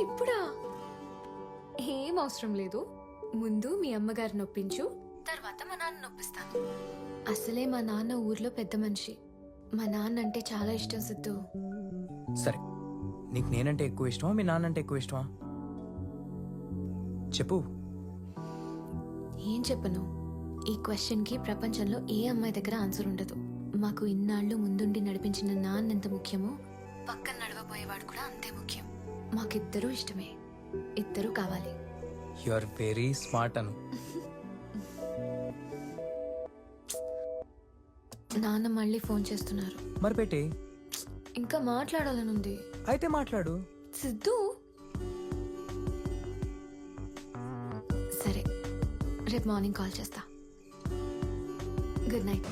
ఇప్పుడా? ఏం అవసరం లేదు. ముందు మీ అమ్మగారిని నొప్పించు, తర్వాత మా నాన్న నొప్పిస్తాను. అసలే మా నాన్న ఊర్లో పెద్ద మనిషి. మా నాన్న అంటే చాలా ఇష్టం సిద్ధు. సరే, నీకు నేనంటే ఎక్కువ ఇష్టమా మీ నాన్నంటే ఎక్కువ ఇష్టమా చెప్పు. ఏం చెప్పను? ఈ క్వశ్చన్ కి ప్రపంచంలో ఏ అమ్మాయి దగ్గర ఆన్సర్ ఉండదు. మాకు ఇన్నాళ్ళు ముందుండి నడిపించిన నాన్న ఎంత ముఖ్యమో పక్కన నడవబోయేవాడు కూడా అంతే ముఖ్యం. మాకిద్దరూ ఇష్టమే, ఇద్దరూ కావాలి. యు ఆర్ వెరీ స్మార్ట్ అను. నాన్న మళ్ళీ ఫోన్ చేస్తున్నారు. మరి పెట్టి ఇంకా మాట్లాడాలనుంది. అయితే మాట్లాడు. సిద్ధు, సరే రేపు మార్నింగ్ కాల్ చేస్తా. Good night.